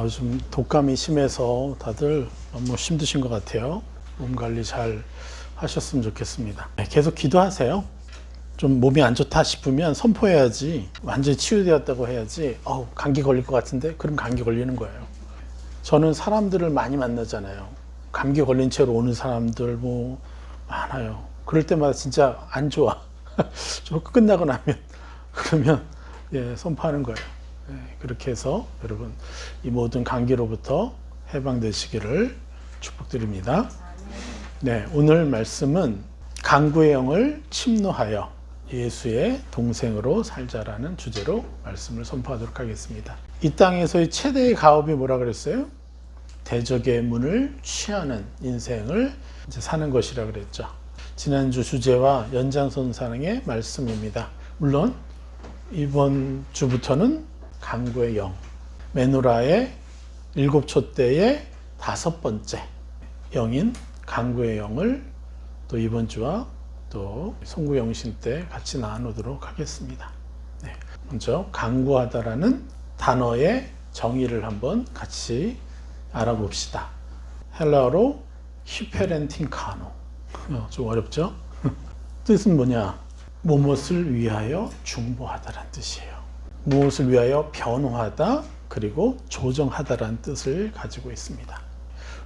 요즘 독감이 심해서 다들 너무 힘드신 것 같아요. 몸 관리 잘 하셨으면 좋겠습니다. 계속 기도하세요. 좀 몸이 안 좋다 싶으면 선포해야지, 완전히 치유되었다고 해야지. 감기 걸릴 것 같은데? 그럼 감기 걸리는 거예요. 저는 사람들을 많이 만나잖아요. 감기 걸린 채로 오는 사람들 뭐 많아요. 그럴 때마다 진짜 안 좋아. 저 끝나고 나면 그러면 선포하는 거예요. 그렇게 해서 여러분 이 모든 감기로부터 해방되시기를 축복드립니다. 오늘 말씀은 강구의 영을 침노하여 예수의 동생으로 살자라는 주제로 말씀을 선포하도록 하겠습니다. 이 땅에서의 최대의 가업이 뭐라 그랬어요? 대적의 문을 취하는 인생을 이제 사는 것이라 그랬죠. 지난주 주제와 연장선상의 말씀입니다. 물론 이번 주부터는 강구의 영, 메노라의 7촛대의 5번째 영인 강구의 영을 또 이번 주와 또 송구영신 때 같이 나누도록 하겠습니다. 먼저 강구하다라는 단어의 정의를 한번 같이 알아봅시다. 헬라어로 히페렌틴카노, 좀 어렵죠? 뜻은 뭐냐? 무엇을 위하여 중보하다라는 뜻이에요. 무엇을 위하여 변호하다 그리고 조정하다라는 뜻을 가지고 있습니다.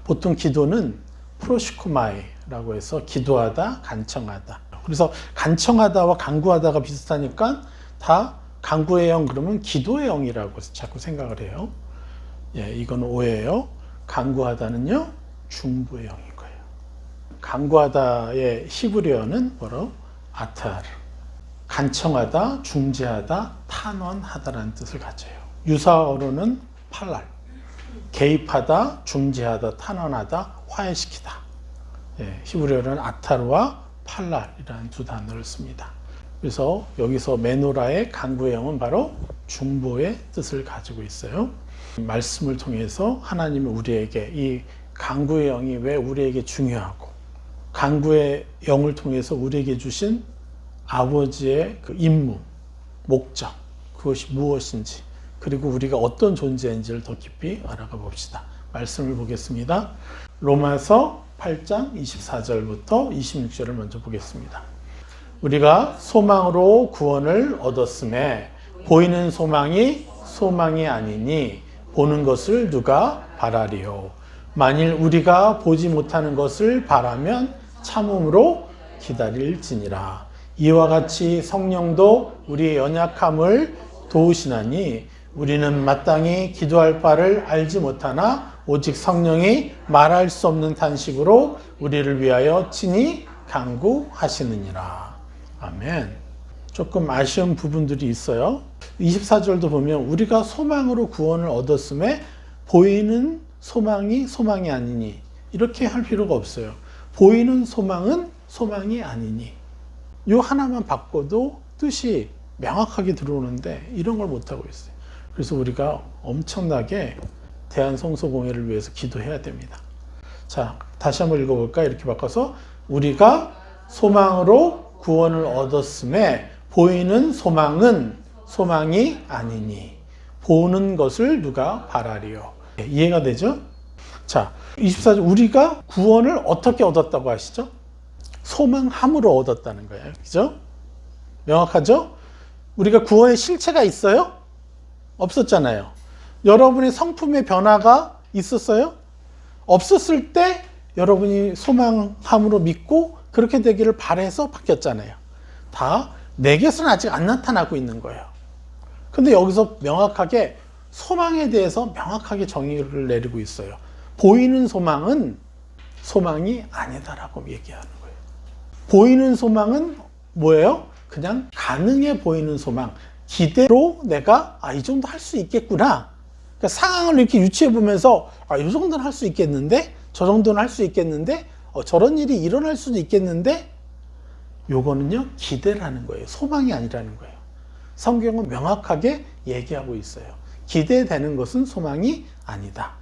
보통 기도는 프로시코마이라고 해서 기도하다, 간청하다. 그래서 간청하다와 간구하다가 비슷하니까 다 간구의 영 그러면 기도의 영이라고 자꾸 생각을 해요. 이건 오해예요. 간구하다는요, 중보의 영인 거예요. 간구하다의 히브리어는 뭐라고? 아타르. 간청하다, 중재하다, 탄원하다라는 뜻을 가져요. 유사어로는 팔랄. 개입하다, 중재하다, 탄원하다, 화해시키다. 히브리어는 아타르와 팔랄이라는 두 단어를 씁니다. 그래서 여기서 메노라의 강구의 영은 바로 중보의 뜻을 가지고 있어요. 말씀을 통해서 하나님은 우리에게 이 강구의 영이 왜 우리에게 중요하고 강구의 영을 통해서 우리에게 주신 아버지의 그 임무, 목적, 그것이 무엇인지 그리고 우리가 어떤 존재인지를 더 깊이 알아가 봅시다. 말씀을 보겠습니다. 로마서 8장 24절부터 26절을 먼저 보겠습니다. 우리가 소망으로 구원을 얻었음에 보이는 소망이 소망이 아니니 보는 것을 누가 바라리요. 만일 우리가 보지 못하는 것을 바라면 참음으로 기다릴지니라. 이와 같이 성령도 우리의 연약함을 도우시나니 우리는 마땅히 기도할 바를 알지 못하나 오직 성령이 말할 수 없는 탄식으로 우리를 위하여 친히 간구하시느니라. 아멘. 조금 아쉬운 부분들이 있어요. 24절도 보면 우리가 소망으로 구원을 얻었음에 보이는 소망이 소망이 아니니 이렇게 할 필요가 없어요. 보이는 소망은 소망이 아니니 이 하나만 바꿔도 뜻이 명확하게 들어오는데 이런 걸 못하고 있어요. 그래서 우리가 엄청나게 대한성소공회를 위해서 기도해야 됩니다. 자, 다시 한번 읽어볼까? 이렇게 바꿔서 우리가 소망으로 구원을 얻었음에 보이는 소망은 소망이 아니니 보는 것을 누가 바라리요. 이해가 되죠? 자, 24절 우리가 구원을 어떻게 얻었다고 하시죠? 소망함으로 얻었다는 거예요. 그죠? 명확하죠? 우리가 구원의 실체가 있어요? 없었잖아요. 여러분의 성품의 변화가 있었어요? 없었을 때 여러분이 소망함으로 믿고 그렇게 되기를 바라서 바뀌었잖아요. 다 내게서는 아직 안 나타나고 있는 거예요. 근데 여기서 명확하게 소망에 대해서 명확하게 정의를 내리고 있어요. 보이는 소망은 소망이 아니다라고 얘기하는 거예요. 보이는 소망은 뭐예요? 그냥 가능해 보이는 소망. 기대로 내가 이 정도 할 수 있겠구나. 그러니까 상황을 이렇게 유추해 보면서 이 정도는 할 수 있겠는데 저 정도는 할 수 있겠는데 저런 일이 일어날 수도 있겠는데 요거는요 기대라는 거예요. 소망이 아니라는 거예요. 성경은 명확하게 얘기하고 있어요. 기대되는 것은 소망이 아니다.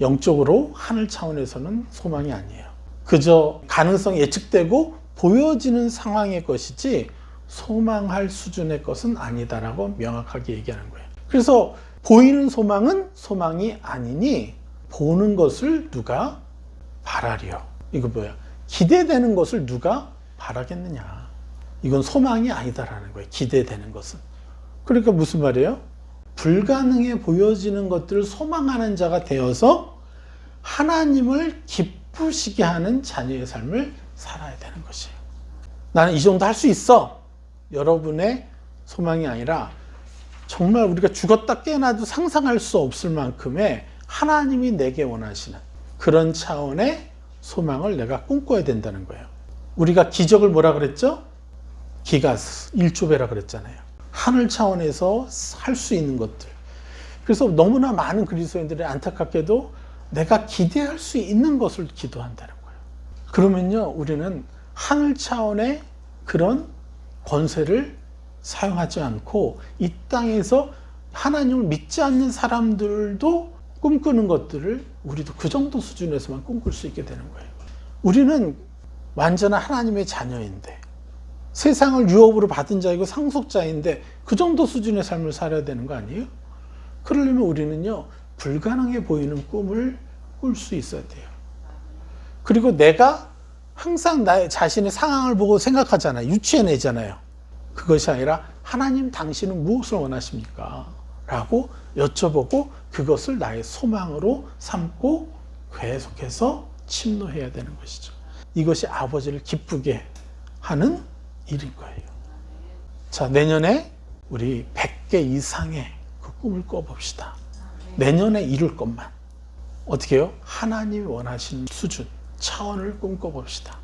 영적으로 하늘 차원에서는 소망이 아니에요. 그저 가능성이 예측되고 보여지는 상황의 것이지 소망할 수준의 것은 아니다라고 명확하게 얘기하는 거예요. 그래서 보이는 소망은 소망이 아니니 보는 것을 누가 바라리요. 이거 뭐야? 기대되는 것을 누가 바라겠느냐. 이건 소망이 아니다라는 거예요. 기대되는 것은. 그러니까 무슨 말이에요? 불가능해 보여지는 것들을 소망하는 자가 되어서 하나님을 기쁘시게 하는 자녀의 삶을 살아야 되는 것이에요. 나는 이 정도 할 수 있어. 여러분의 소망이 아니라 정말 우리가 죽었다 깨어나도 상상할 수 없을 만큼의 하나님이 내게 원하시는 그런 차원의 소망을 내가 꿈꿔야 된다는 거예요. 우리가 기적을 뭐라 그랬죠? 기가스, 1조배라 그랬잖아요. 하늘 차원에서 할 수 있는 것들. 그래서 너무나 많은 그리스도인들이 안타깝게도 내가 기대할 수 있는 것을 기도한다는 거예요. 그러면요, 우리는 하늘 차원의 그런 권세를 사용하지 않고 이 땅에서 하나님을 믿지 않는 사람들도 꿈꾸는 것들을 우리도 그 정도 수준에서만 꿈꿀 수 있게 되는 거예요. 우리는 완전한 하나님의 자녀인데 세상을 유업으로 받은 자이고 상속자인데 그 정도 수준의 삶을 살아야 되는 거 아니에요? 그러려면 우리는요, 불가능해 보이는 꿈을 꿀 수 있어야 돼요. 그리고 내가 항상 나의 자신의 상황을 보고 생각하잖아요. 유추해내잖아요. 그것이 아니라 하나님 당신은 무엇을 원하십니까? 라고 여쭤보고 그것을 나의 소망으로 삼고 계속해서 침노해야 되는 것이죠. 이것이 아버지를 기쁘게 하는 일인 거예요. 자, 내년에 우리 100개 이상의 그 꿈을 꿔봅시다. 내년에 이룰 것만. 어떻게 해요? 하나님이 원하시는 수준, 차원을 꿈꿔봅시다.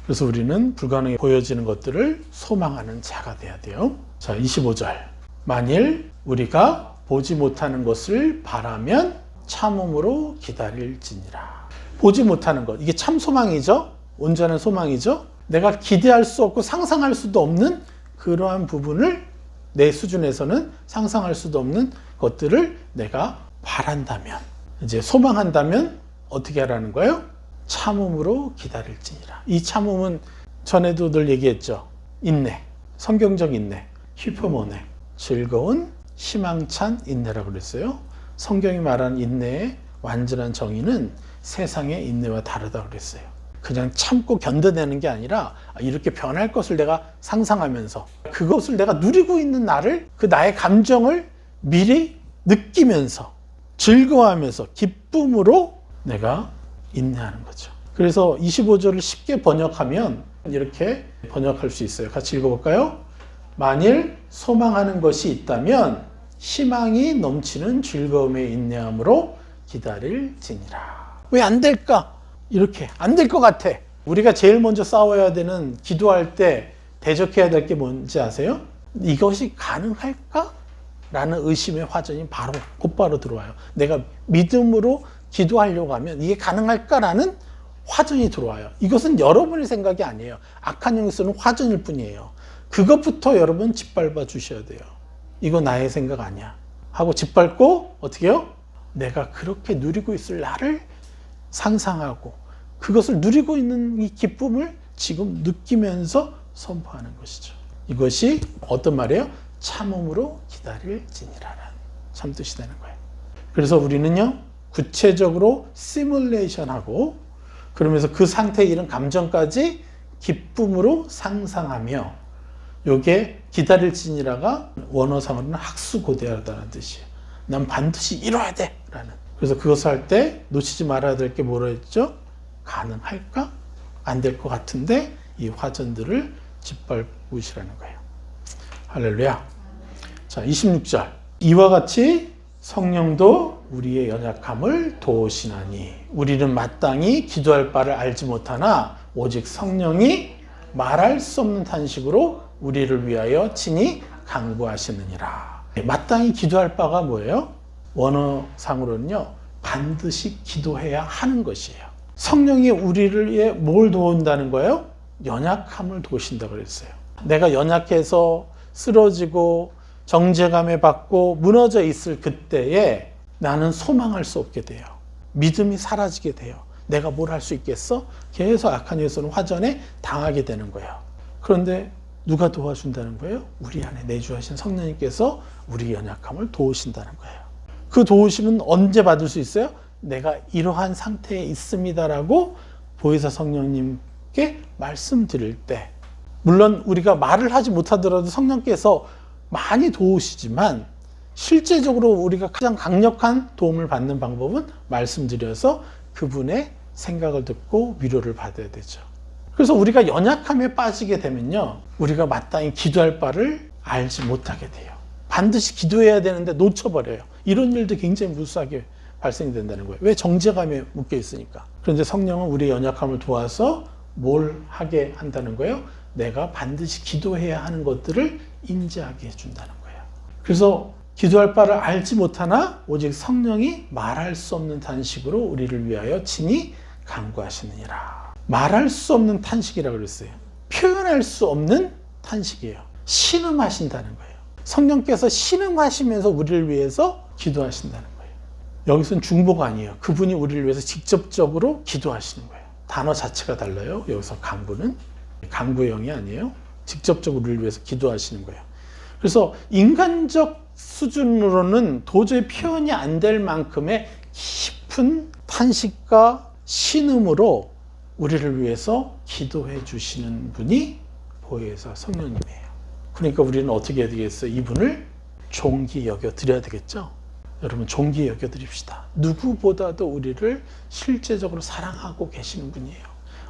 그래서 우리는 불가능해 보여지는 것들을 소망하는 자가 돼야 돼요. 자, 25절. 만일 우리가 보지 못하는 것을 바라면 참음으로 기다릴지니라. 보지 못하는 것. 이게 참 소망이죠? 온전한 소망이죠? 내가 기대할 수 없고 상상할 수도 없는 그러한 부분을 내 수준에서는 상상할 수도 없는 것들을 내가 바란다면, 이제 소망한다면 어떻게 하라는 거예요? 참음으로 기다릴지니라. 이 참음은 전에도 늘 얘기했죠. 인내, 성경적 인내, 히포모네, 즐거운 희망찬 인내라고 그랬어요. 성경이 말하는 인내의 완전한 정의는 세상의 인내와 다르다고 그랬어요. 그냥 참고 견뎌내는 게 아니라 이렇게 변할 것을 내가 상상하면서 그것을 내가 누리고 있는 나를, 그 나의 감정을 미리 느끼면서 즐거워하면서 기쁨으로 내가 인내하는 거죠. 그래서 25절을 쉽게 번역하면 이렇게 번역할 수 있어요. 같이 읽어볼까요? 만일 소망하는 것이 있다면 희망이 넘치는 즐거움의 인내함으로 기다릴지니라. 왜 안 될까? 이렇게 안 될 것 같아. 우리가 제일 먼저 싸워야 되는, 기도할 때 대적해야 될 게 뭔지 아세요? 이것이 가능할까? 라는 의심의 화전이 곧바로 들어와요. 내가 믿음으로 기도하려고 하면 이게 가능할까라는 화전이 들어와요. 이것은 여러분의 생각이 아니에요. 악한 영이 쓰는 화전일 뿐이에요. 그것부터 여러분 짓밟아 주셔야 돼요. 이거 나의 생각 아니야 하고 짓밟고 어떻게 해요? 내가 그렇게 누리고 있을 나를 상상하고 그것을 누리고 있는 이 기쁨을 지금 느끼면서 선포하는 것이죠. 이것이 어떤 말이에요? 참음으로 기다릴지니라는 참 뜻이 되는 거예요. 그래서 우리는요, 구체적으로 시뮬레이션하고 그러면서 그 상태에 이른 감정까지 기쁨으로 상상하며, 요게 기다릴지니라가 원어상으로는 학수고대하다는 뜻이에요. 난 반드시 이뤄야 돼 라는. 그래서 그것을 할 때 놓치지 말아야 될 게 뭐라 했죠? 가능할까? 안 될 것 같은데 이 화전들을 짓밟으시라는 거예요. 할렐루야. 자, 26절. 이와 같이 성령도 우리의 연약함을 도우시나니 우리는 마땅히 기도할 바를 알지 못하나 오직 성령이 말할 수 없는 탄식으로 우리를 위하여 친히 간구하시느니라. 마땅히 기도할 바가 뭐예요? 원어상으로는요, 반드시 기도해야 하는 것이에요. 성령이 우리를 위해 뭘 도운다는 거예요? 연약함을 도우신다고 그랬어요. 내가 연약해서 쓰러지고 정죄감에 받고 무너져 있을 그때에 나는 소망할 수 없게 돼요. 믿음이 사라지게 돼요. 내가 뭘 할 수 있겠어? 계속 악한 영에서는 화전에 당하게 되는 거예요. 그런데 누가 도와준다는 거예요? 우리 안에 내주하신 성령님께서 우리 연약함을 도우신다는 거예요. 그 도우심은 언제 받을 수 있어요? 내가 이러한 상태에 있습니다라고 보혜사 성령님께 말씀드릴 때, 물론 우리가 말을 하지 못하더라도 성령께서 많이 도우시지만 실제적으로 우리가 가장 강력한 도움을 받는 방법은 말씀드려서 그분의 생각을 듣고 위로를 받아야 되죠. 그래서 우리가 연약함에 빠지게 되면요, 우리가 마땅히 기도할 바를 알지 못하게 돼요. 반드시 기도해야 되는데 놓쳐버려요. 이런 일도 굉장히 무수하게 발생이 된다는 거예요. 왜? 정죄감에 묶여 있으니까. 그런데 성령은 우리의 연약함을 도와서 뭘 하게 한다는 거예요? 내가 반드시 기도해야 하는 것들을 인지하게 해준다는 거예요. 그래서 기도할 바를 알지 못하나 오직 성령이 말할 수 없는 탄식으로 우리를 위하여 친히 간구하시느니라. 말할 수 없는 탄식이라고 그랬어요. 표현할 수 없는 탄식이에요. 신음하신다는 거예요. 성령께서 신음하시면서 우리를 위해서 기도하신다는 거예요. 여기서는 중보가 아니에요. 그분이 우리를 위해서 직접적으로 기도하시는 거예요. 단어 자체가 달라요. 여기서 간구는 간구형이 아니에요. 직접적으로 우리를 위해서 기도하시는 거예요. 그래서 인간적 수준으로는 도저히 표현이 안 될 만큼의 깊은 탄식과 신음으로 우리를 위해서 기도해 주시는 분이 보혜사 성령님이에요. 그러니까 우리는 어떻게 해야 되겠어요? 이분을 존귀 여겨 드려야 되겠죠? 여러분, 존귀 여겨 드립시다. 누구보다도 우리를 실제적으로 사랑하고 계시는 분이에요.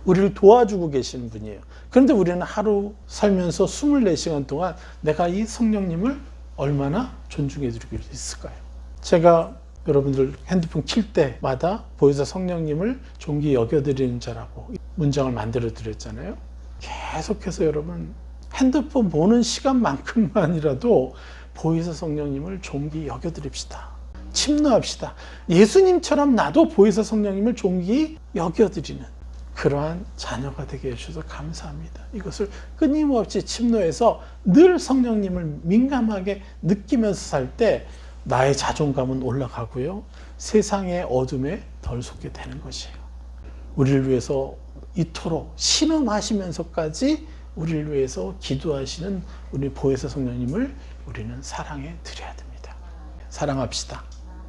우리를 도와주고 계시는 분이에요. 그런데 우리는 하루 살면서 24시간 동안 내가 이 성령님을 얼마나 존중해 드리고 있을까요? 제가 여러분들 핸드폰 킬 때마다 보혜사 성령님을 존귀 여겨드리는 자라고 문장을 만들어 드렸잖아요. 계속해서 여러분 핸드폰 보는 시간만큼만이라도 보혜사 성령님을 존귀 여겨드립시다. 침노합시다. 예수님처럼 나도 보혜사 성령님을 존귀 여겨드리는 그러한 자녀가 되게 해주셔서 감사합니다. 이것을 끊임없이 침노해서 늘 성령님을 민감하게 느끼면서 살 때 나의 자존감은 올라가고요. 세상의 어둠에 덜 속게 되는 것이에요. 우리를 위해서 이토록 신음하시면서까지 우리를 위해서 기도하시는 우리 보혜사 성령님을 우리는 사랑해 드려야 됩니다. 사랑합시다.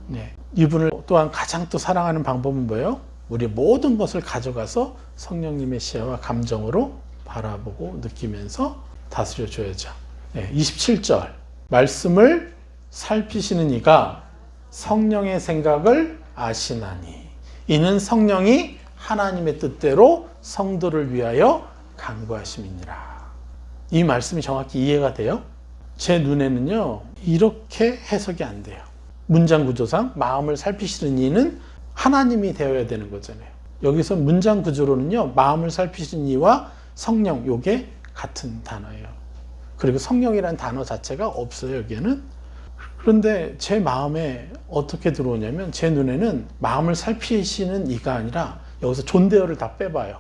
네. 이분을 또한 가장 또 사랑하는 방법은 뭐예요? 우리 모든 것을 가져가서 성령님의 시야와 감정으로 바라보고 느끼면서 다스려 줘야죠. 네. 27절 말씀을 살피시는 이가 성령의 생각을 아시나니 이는 성령이 하나님의 뜻대로 성도를 위하여 간구하심이니라. 이 말씀이 정확히 이해가 돼요? 제 눈에는요 이렇게 해석이 안 돼요. 문장 구조상 마음을 살피시는 이는 하나님이 되어야 되는 거잖아요. 여기서 문장 구조로는요 마음을 살피시는 이와 성령 요게 같은 단어예요. 그리고 성령이라는 단어 자체가 없어요 여기에는. 그런데 제 마음에 어떻게 들어오냐면 제 눈에는 마음을 살피시는 이가 아니라 여기서 존대어를 다 빼봐요.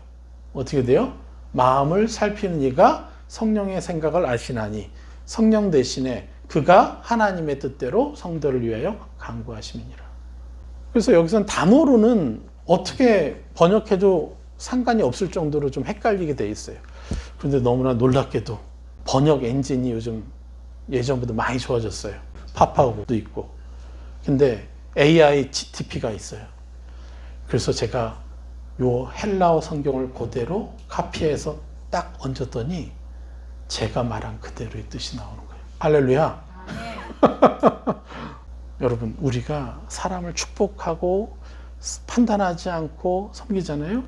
어떻게 돼요? 마음을 살피는 이가 성령의 생각을 아시나니 성령 대신에 그가 하나님의 뜻대로 성도를 위하여 간구하심이니라. 그래서 여기서는 단어로는 어떻게 번역해도 상관이 없을 정도로 좀 헷갈리게 돼 있어요. 그런데 너무나 놀랍게도 번역 엔진이 요즘 예전보다 많이 좋아졌어요. 파파고도 있고. 근데 AI GTP가 있어요. 그래서 제가 요 헬라어 성경을 그대로 카피해서 딱 얹었더니 제가 말한 그대로의 뜻이 나오는 거예요. 할렐루야. 여러분, 우리가 사람을 축복하고 판단하지 않고 섬기잖아요.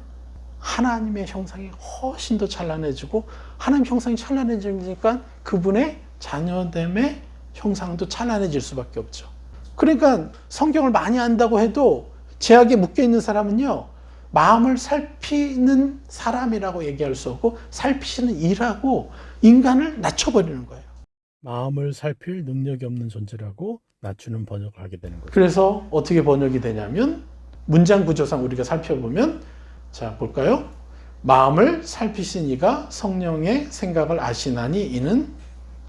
하나님의 형상이 훨씬 더 찬란해지고 하나님 형상이 찬란해지니까 그분의 자녀됨의 형상도 찬란해질 수밖에 없죠. 그러니까 성경을 많이 안다고 해도 제약에 묶여있는 사람은요 마음을 살피는 사람이라고 얘기할 수 없고 살피시는 이라고 인간을 낮춰버리는 거예요. 마음을 살필 능력이 없는 존재라고 낮추는 번역을 하게 되는 거죠. 그래서 어떻게 번역이 되냐면 문장 구조상 우리가 살펴보면 자 볼까요? 마음을 살피신 이가 성령의 생각을 아시나니 이는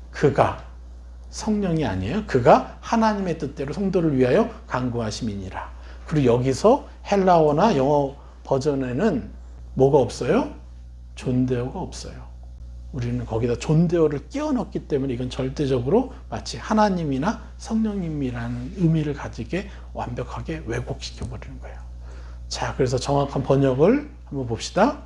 그가 성령이 아니에요. 그가 하나님의 뜻대로 성도를 위하여 간구하심이니라. 그리고 여기서 헬라어나 영어 버전에는 뭐가 없어요? 존대어가 없어요. 우리는 거기다 존대어를 끼워 넣기 때문에 이건 절대적으로 마치 하나님이나 성령님이라는 의미를 가지게 완벽하게 왜곡시켜 버리는 거예요. 자, 그래서 정확한 번역을 한번 봅시다.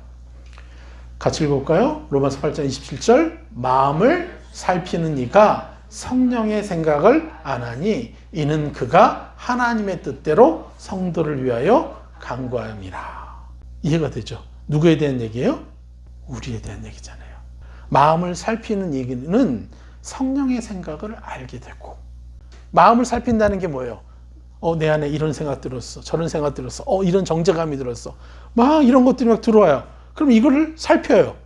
같이 읽어볼까요? 로마서 8장 27절. 마음을 살피는 이가 성령의 생각을 안 하니 이는 그가 하나님의 뜻대로 성도를 위하여 간구함이라. 이해가 되죠? 누구에 대한 얘기예요? 우리에 대한 얘기잖아요. 마음을 살피는 얘기는 성령의 생각을 알게 되고, 마음을 살핀다는 게 뭐예요? 내 안에 이런 생각 들었어, 저런 생각 들었어, 이런 정죄감이 들었어, 막 이런 것들이 막 들어와요. 그럼 이거를 살펴요.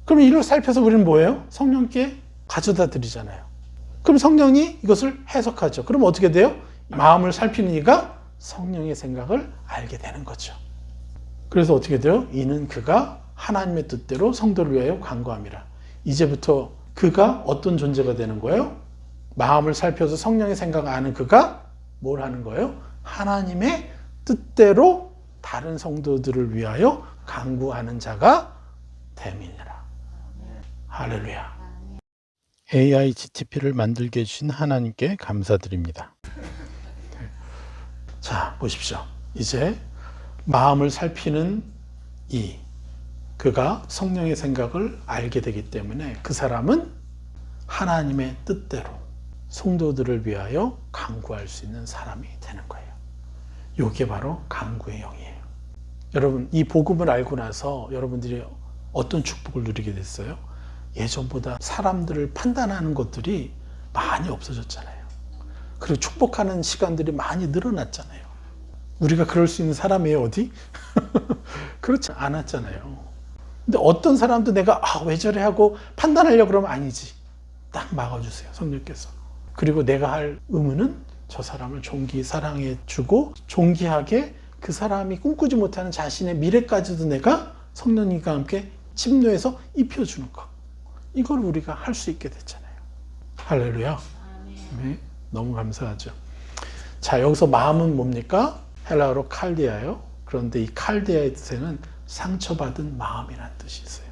그럼 이걸 살펴서 우리는 뭐예요? 성령께 가져다 드리잖아요. 그럼 성령이 이것을 해석하죠. 그럼 어떻게 돼요? 마음을 살피는 이가 성령의 생각을 알게 되는 거죠. 그래서 어떻게 돼요? 이는 그가 하나님의 뜻대로 성도를 위하여 간구함이라. 이제부터 그가 어떤 존재가 되는 거예요? 마음을 살펴서 성령의 생각을 아는 그가 뭘 하는 거예요? 하나님의 뜻대로 다른 성도들을 위하여 간구하는 자가 됨이니라. 할렐루야. AI GTP를 만들게 해주신 하나님께 감사드립니다. 자, 보십시오. 이제 마음을 살피는 그가 성령의 생각을 알게 되기 때문에 그 사람은 하나님의 뜻대로 성도들을 위하여 간구할 수 있는 사람이 되는 거예요. 이게 바로 간구의 영이에요. 여러분, 이 복음을 알고 나서 여러분들이 어떤 축복을 누리게 됐어요? 예전보다 사람들을 판단하는 것들이 많이 없어졌잖아요. 그리고 축복하는 시간들이 많이 늘어났잖아요. 우리가 그럴 수 있는 사람이에요, 어디? 그렇지 않았잖아요. 근데 어떤 사람도 내가 왜 저래 하고 판단하려고 그러면 아니지. 딱 막아주세요, 성령께서. 그리고 내가 할 의무는 저 사람을 존귀 사랑해주고 존귀하게 그 사람이 꿈꾸지 못하는 자신의 미래까지도 내가 성령님과 함께 침노해서 입혀주는 것. 이걸 우리가 할 수 있게 됐잖아요. 할렐루야. 네, 너무 감사하죠. 자, 여기서 마음은 뭡니까? 헬라어로 칼디아요. 그런데 이 칼디아의 뜻에는 상처받은 마음이라는 뜻이 있어요.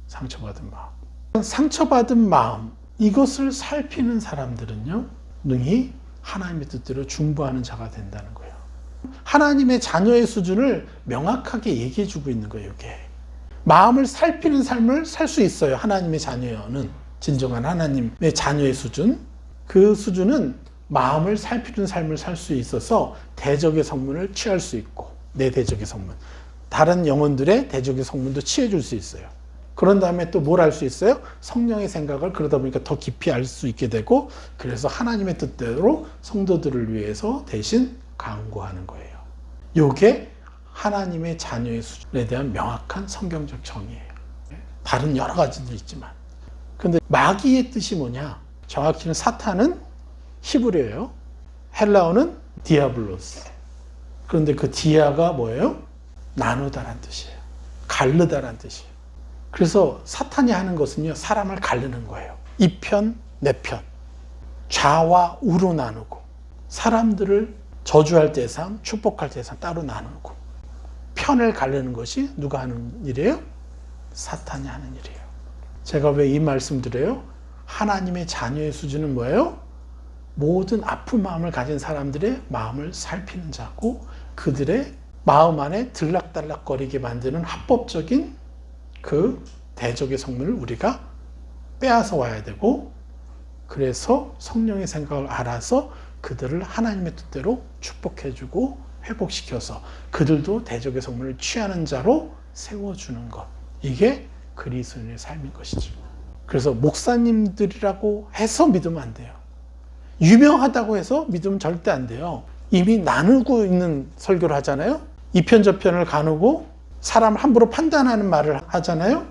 상처받은 마음. 상처받은 마음, 이것을 살피는 사람들은요, 능히 하나님의 뜻대로 중보하는 자가 된다는 거예요. 하나님의 자녀의 수준을 명확하게 얘기해 주고 있는 거예요, 이게. 마음을 살피는 삶을 살 수 있어요. 하나님의 자녀는, 진정한 하나님의 자녀의 수준. 그 수준은 마음을 살피는 삶을 살 수 있어서 대적의 성문을 취할 수 있고, 내 대적의 성문, 다른 영혼들의 대적의 성문도 취해줄 수 있어요. 그런 다음에 또 뭘 알 수 있어요? 성령의 생각을 그러다 보니까 더 깊이 알 수 있게 되고, 그래서 하나님의 뜻대로 성도들을 위해서 대신 간구하는 거예요. 이게 하나님의 자녀의 수준에 대한 명확한 성경적 정의예요. 다른 여러 가지도 있지만. 근데 마귀의 뜻이 뭐냐? 정확히는 사탄은 히브리어예요. 헬라어는 디아블로스. 그런데 그 디아가 뭐예요? 나누다란 뜻이에요. 가르다란 뜻이에요. 그래서 사탄이 하는 것은요, 사람을 가르는 거예요. 이 편, 내 편. 좌와 우로 나누고, 사람들을 저주할 대상, 축복할 대상 따로 나누고, 편을 가르는 것이 누가 하는 일이에요? 사탄이 하는 일이에요. 제가 왜 이 말씀 드려요? 하나님의 자녀의 수준은 뭐예요? 모든 아픈 마음을 가진 사람들의 마음을 살피는 자고, 그들의 마음 안에 들락달락거리게 만드는 합법적인 그 대적의 성문을 우리가 빼앗아 와야 되고, 그래서 성령의 생각을 알아서 그들을 하나님의 뜻대로 축복해주고 회복시켜서 그들도 대적의 성문을 취하는 자로 세워주는 것. 이게 그리스도인의 삶인 것이죠. 그래서 목사님들이라고 해서 믿으면 안 돼요. 유명하다고 해서 믿으면 절대 안 돼요. 이미 나누고 있는 설교를 하잖아요. 이 편 저 편을 가누고 사람을 함부로 판단하는 말을 하잖아요.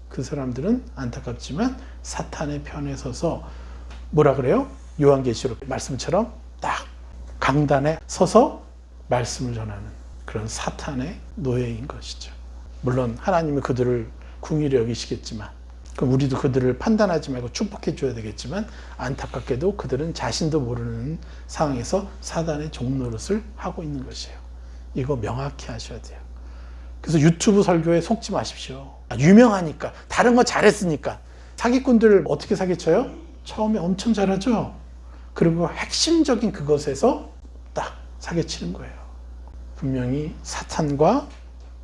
그 사람들은 안타깝지만 사탄의 편에 서서 뭐라 그래요? 요한계시록 말씀처럼 딱 강단에 서서 말씀을 전하는 그런 사탄의 노예인 것이죠. 물론 하나님이 그들을 긍휼히 여기시겠지만, 그럼 우리도 그들을 판단하지 말고 축복해 줘야 되겠지만, 안타깝게도 그들은 자신도 모르는 상황에서 사단의 종노릇을 하고 있는 것이에요. 이거 명확히 하셔야 돼요. 그래서 유튜브 설교에 속지 마십시오. 유명하니까, 다른 거 잘했으니까, 사기꾼들 어떻게 사기쳐요? 처음에 엄청 잘하죠. 그리고 핵심적인 그것에서 딱 사기치는 거예요. 분명히 사탄과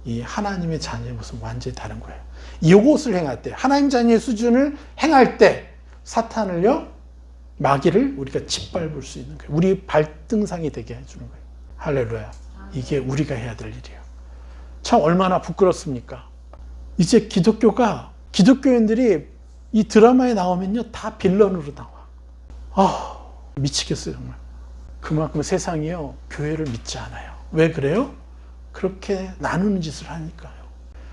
이 하나님의 자녀의 모습은 완전히 다른 거예요. 이것을 행할 때, 하나님 자녀의 수준을 행할 때 사탄을요, 마귀를 우리가 짓밟을 수 있는 거예요. 우리 발등상이 되게 해주는 거예요. 할렐루야. 이게 우리가 해야 될 일이에요. 참 얼마나 부끄럽습니까? 이제 기독교인들이 이 드라마에 나오면요, 다 빌런으로 나와. 미치겠어요, 정말. 그만큼 세상이요, 교회를 믿지 않아요. 왜 그래요? 그렇게 나누는 짓을 하니까요.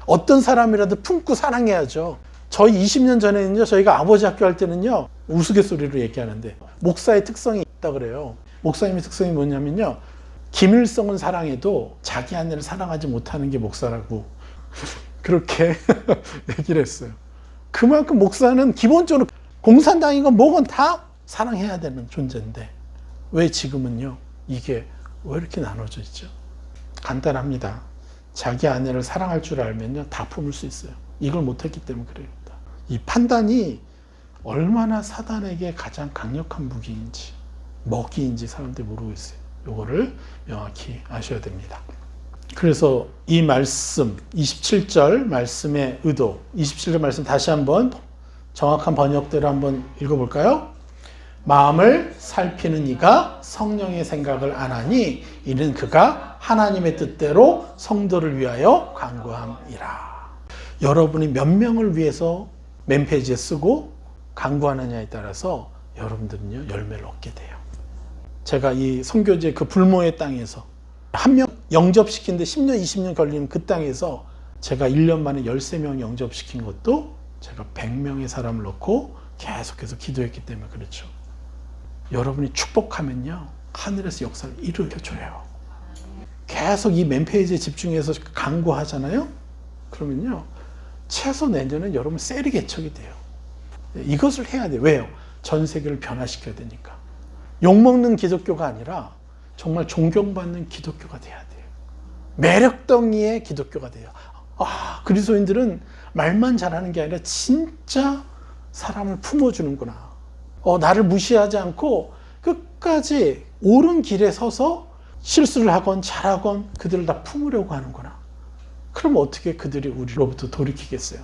어떤 사람이라도 품고 사랑해야죠. 저희 20년 전에는요, 저희가 아버지 학교 할 때는요, 우스갯소리로 얘기하는데, 목사의 특성이 있다 그래요. 목사님의 특성이 뭐냐면요, 김일성은 사랑해도 자기 아내를 사랑하지 못하는 게 목사라고 그렇게 얘기를 했어요. 그만큼 목사는 기본적으로 공산당이건 뭐건 다 사랑해야 되는 존재인데, 왜 지금은요, 이게 왜 이렇게 나눠져 있죠? 간단합니다. 자기 아내를 사랑할 줄 알면요, 다 품을 수 있어요. 이걸 못했기 때문에 그래요. 이 판단이 얼마나 사단에게 가장 강력한 무기인지, 먹이인지 사람들이 모르고 있어요. 요거를 명확히 아셔야 됩니다. 그래서 이 말씀, 27절 말씀의 의도, 27절 말씀 다시 한번 정확한 번역대로 한번 읽어볼까요? 마음을 살피는 이가 성령의 생각을 안 하니 이는 그가 하나님의 뜻대로 성도를 위하여 간구함이라. 여러분이 몇 명을 위해서 맨페이지에 쓰고 간구하느냐에 따라서 여러분들은요, 열매를 얻게 돼요. 제가 이 선교제 그 불모의 땅에서 한 명 영접시키는데 10년, 20년 걸리는 그 땅에서 제가 1년 만에 13명 영접시킨 것도 제가 100명의 사람을 넣고 계속해서 기도했기 때문에 그렇죠. 여러분이 축복하면요, 하늘에서 역사를 이루어줘요. 계속 이 맨페이지에 집중해서 간구하잖아요. 그러면요, 최소 내년은 여러분 세리 개척이 돼요. 이것을 해야 돼요. 왜요? 전 세계를 변화시켜야 되니까. 욕먹는 기독교가 아니라 정말 존경받는 기독교가 돼야 돼요. 매력덩이의 기독교가 돼요. 그리스도인들은 말만 잘하는 게 아니라 진짜 사람을 품어주는구나. 나를 무시하지 않고 끝까지 옳은 길에 서서 실수를 하건 잘하건 그들을 다 품으려고 하는구나. 그럼 어떻게 그들이 우리로부터 돌이키겠어요?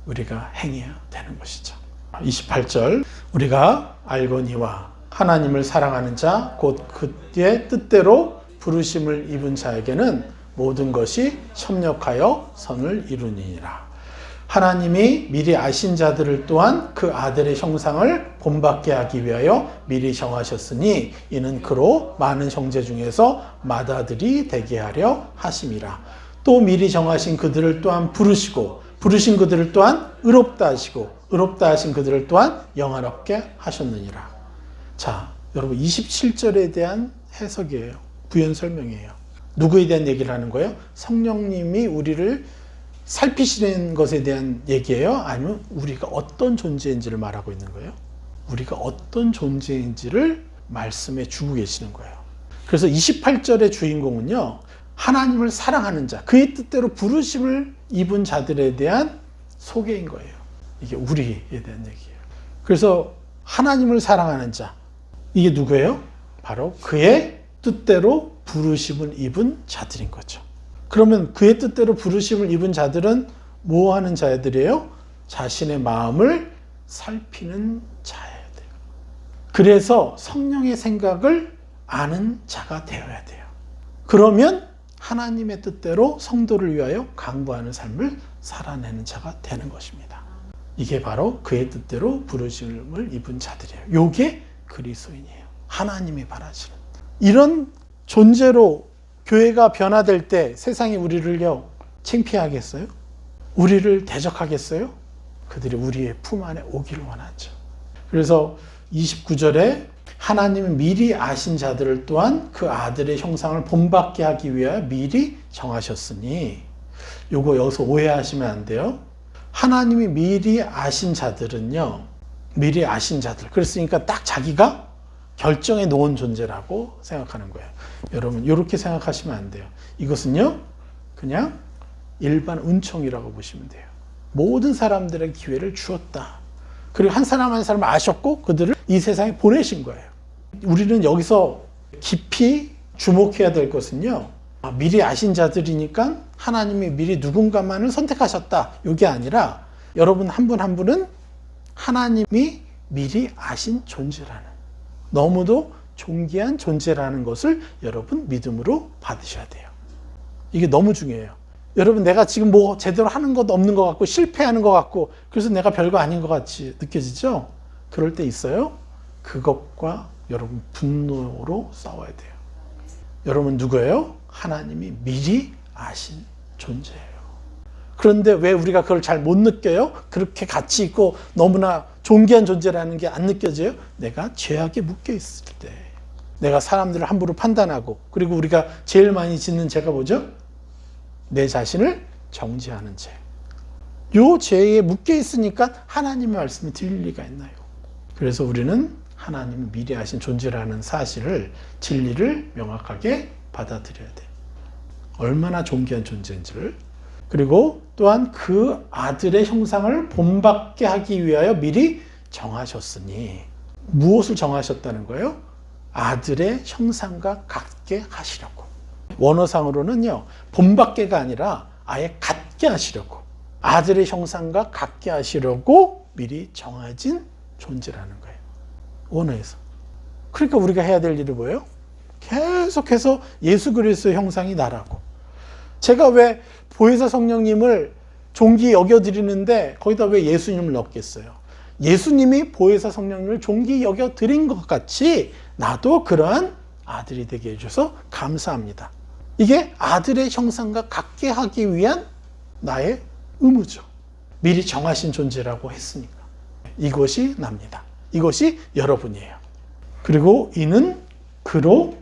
우리가 행해야 되는 것이죠. 28절 우리가 알거니와 하나님을 사랑하는 자 곧 그의 뜻대로 부르심을 입은 자에게는 모든 것이 협력하여 선을 이루니라. 하나님이 미리 아신 자들을 또한 그 아들의 형상을 본받게 하기 위하여 미리 정하셨으니 이는 그로 많은 형제 중에서 맏아들이 되게 하려 하심이라. 또 미리 정하신 그들을 또한 부르시고 부르신 그들을 또한 의롭다 하시고 의롭다 하신 그들을 또한 영화롭게 하셨느니라. 자, 여러분 27절에 대한 해석이에요. 부연 설명이에요. 누구에 대한 얘기를 하는 거예요? 성령님이 우리를 살피시는 것에 대한 얘기예요? 아니면 우리가 어떤 존재인지를 말하고 있는 거예요? 우리가 어떤 존재인지를 말씀해 주고 계시는 거예요. 그래서 28절의 주인공은요, 하나님을 사랑하는 자, 그의 뜻대로 부르심을 입은 자들에 대한 소개인 거예요. 이게 우리에 대한 얘기예요. 그래서 하나님을 사랑하는 자, 이게 누구예요? 바로 그의 뜻대로 부르심을 입은 자들인 거죠. 그러면 그의 뜻대로 부르심을 입은 자들은 뭐 하는 자들이에요? 자신의 마음을 살피는 자여야 돼요. 그래서 성령의 생각을 아는 자가 되어야 돼요. 그러면 하나님의 뜻대로 성도를 위하여 간구하는 삶을 살아내는 자가 되는 것입니다. 이게 바로 그의 뜻대로 부르심을 입은 자들이에요. 이게 그리스도인이에요. 하나님이 바라시는. 이런 존재로 교회가 변화될 때 세상이 우리를요, 창피하겠어요? 우리를 대적하겠어요? 그들이 우리의 품 안에 오기를 원하죠. 그래서 29절에 하나님은 미리 아신 자들을 또한 그 아들의 형상을 본받게 하기 위하여 미리 정하셨으니, 요거 여기서 오해하시면 안 돼요. 하나님이 미리 아신 자들은요, 미리 아신 자들, 그랬으니까 딱 자기가 결정해 놓은 존재라고 생각하는 거예요. 여러분 이렇게 생각하시면 안 돼요. 이것은요, 그냥 일반 은총이라고 보시면 돼요. 모든 사람들에게 기회를 주었다. 그리고 한 사람 한 사람 아셨고 그들을 이 세상에 보내신 거예요. 우리는 여기서 깊이 주목해야 될 것은요. 미리 아신 자들이니까 하나님이 미리 누군가만을 선택하셨다. 이게 아니라 여러분 한 분 한 분은 하나님이 미리 아신 존재라는, 너무도 존귀한 존재라는 것을 여러분 믿음으로 받으셔야 돼요. 이게 너무 중요해요. 여러분 내가 지금 뭐 제대로 하는 것도 없는 것 같고 실패하는 것 같고 그래서 내가 별거 아닌 것 같이 느껴지죠? 그럴 때 있어요. 그것과 여러분 분노로 싸워야 돼요. 여러분 누구예요? 하나님이 미리 아신 존재예요. 그런데 왜 우리가 그걸 잘 못 느껴요? 그렇게 가치 있고 너무나 존귀한 존재라는 게 안 느껴져요? 내가 죄악에 묶여 있을 때, 내가 사람들을 함부로 판단하고, 그리고 우리가 제일 많이 짓는 죄가 뭐죠? 내 자신을 정죄하는 죄. 요 죄에 묶여 있으니까 하나님의 말씀이 들릴 리가 있나요? 그래서 우리는 하나님이 미리 아신 존재라는 사실을, 진리를 명확하게 받아들여야 돼. 얼마나 존귀한 존재인지를. 그리고 또한 그 아들의 형상을 본받게 하기 위하여 미리 정하셨으니, 무엇을 정하셨다는 거예요? 아들의 형상과 같게 하시려고. 원어상으로는요, 본받게가 아니라 아예 같게 하시려고, 아들의 형상과 같게 하시려고 미리 정해진 존재라는 거예요. 원어에서. 그러니까 우리가 해야 될 일이 뭐예요? 계속해서 예수 그리스도의 형상이 나라고. 제가 왜 보혜사 성령님을 존귀 여겨드리는데 거기다 왜 예수님을 넣겠어요? 예수님이 보혜사 성령님을 존귀 여겨드린 것 같이 나도 그러한 아들이 되게 해주셔서 감사합니다. 이게 아들의 형상과 같게 하기 위한 나의 의무죠. 미리 정하신 존재라고 했으니까. 이것이 납니다. 이것이 여러분이에요. 그리고 이는 그로,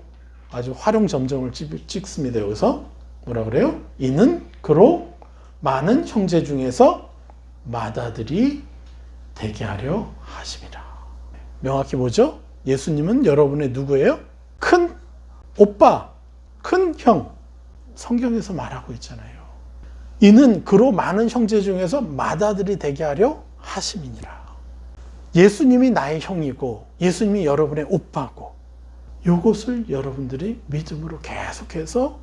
아주 활용 점정을 찍습니다. 여기서 뭐라 그래요? 이는 그로 많은 형제 중에서 맏아들이 되게 하려 하심이라. 명확히 뭐죠? 예수님은 여러분의 누구예요? 큰 오빠, 큰 형. 성경에서 말하고 있잖아요. 이는 그로 많은 형제 중에서 맏아들이 되게 하려 하심이니라. 예수님이 나의 형이고 예수님이 여러분의 오빠고, 이것을 여러분들이 믿음으로 계속해서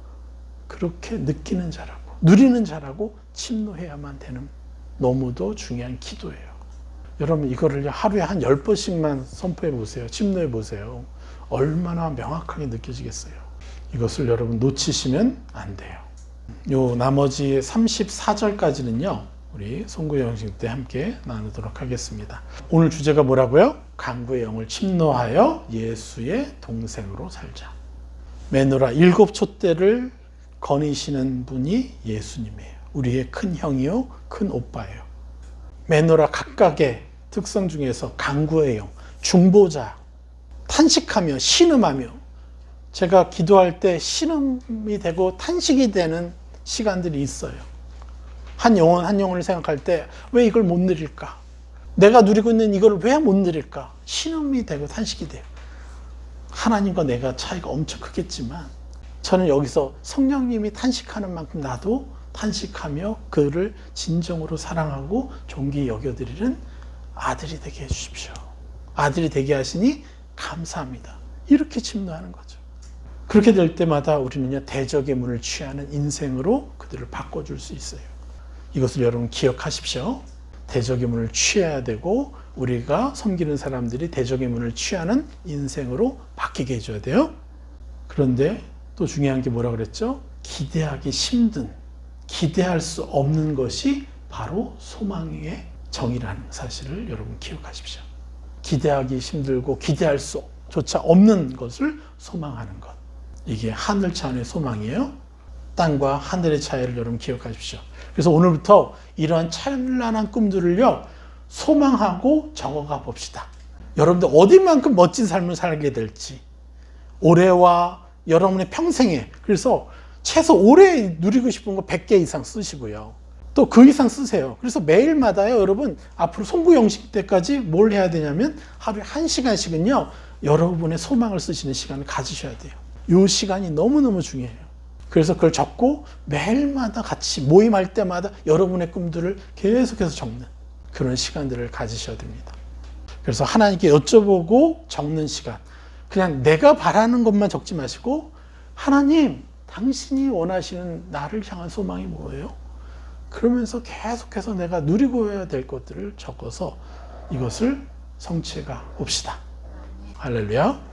그렇게 느끼는 자라고, 누리는 자라고 침노해야만 되는 너무도 중요한 기도예요. 여러분 이거를 하루에 한 10번씩만 선포해 보세요. 침노해 보세요. 얼마나 명확하게 느껴지겠어요. 이것을 여러분 놓치시면 안 돼요. 요 나머지 34절까지는요. 우리 송구영식 때 함께 나누도록 하겠습니다. 오늘 주제가 뭐라고요? 강구의 영을 침노하여 예수의 동생으로 살자. 매노라 7 촛대를 거니시는 분이 예수님이에요. 우리의 큰 형이요, 큰 오빠예요. 매노라 각각의 특성 중에서 강구의 영, 중보자, 탄식하며 신음하며, 제가 기도할 때 신음이 되고 탄식이 되는 시간들이 있어요. 한 영혼 한 영혼을 생각할 때 왜 이걸 못 누릴까? 내가 누리고 있는 이걸 왜 못 누릴까? 신음이 되고 탄식이 돼요. 하나님과 내가 차이가 엄청 크겠지만 저는 여기서 성령님이 탄식하는 만큼 나도 탄식하며 그를 진정으로 사랑하고 존귀히 여겨드리는 아들이 되게 해주십시오. 아들이 되게 하시니 감사합니다. 이렇게 침노하는 거죠. 그렇게 될 때마다 우리는요, 대적의 문을 취하는 인생으로 그들을 바꿔줄 수 있어요. 이것을 여러분 기억하십시오. 대적의 문을 취해야 되고 우리가 섬기는 사람들이 대적의 문을 취하는 인생으로 바뀌게 해줘야 돼요. 그런데 또 중요한 게 뭐라 그랬죠? 기대하기 힘든, 기대할 수 없는 것이 바로 소망의 정의라는 사실을 여러분 기억하십시오. 기대하기 힘들고 기대할 수조차 없는 것을 소망하는 것. 이게 하늘 차원의 소망이에요. 땅과 하늘의 차이를 여러분 기억하십시오. 그래서 오늘부터 이러한 찬란한 꿈들을요, 소망하고 적어가 봅시다. 여러분들 어디만큼 멋진 삶을 살게 될지, 올해와 여러분의 평생에, 그래서 최소 올해 누리고 싶은 거 100개 이상 쓰시고요. 또 그 이상 쓰세요. 그래서 매일마다요, 여러분 앞으로 송구영식 때까지 뭘 해야 되냐면 하루에 1시간씩은요 여러분의 소망을 쓰시는 시간을 가지셔야 돼요. 이 시간이 너무너무 중요해요. 그래서 그걸 적고 매일마다 같이 모임할 때마다 여러분의 꿈들을 계속해서 적는, 그런 시간들을 가지셔야 됩니다. 그래서 하나님께 여쭤보고 적는 시간. 그냥 내가 바라는 것만 적지 마시고 하나님, 당신이 원하시는 나를 향한 소망이 뭐예요? 그러면서 계속해서 내가 누리고 해야 될 것들을 적어서 이것을 성취해 가 봅시다. 할렐루야.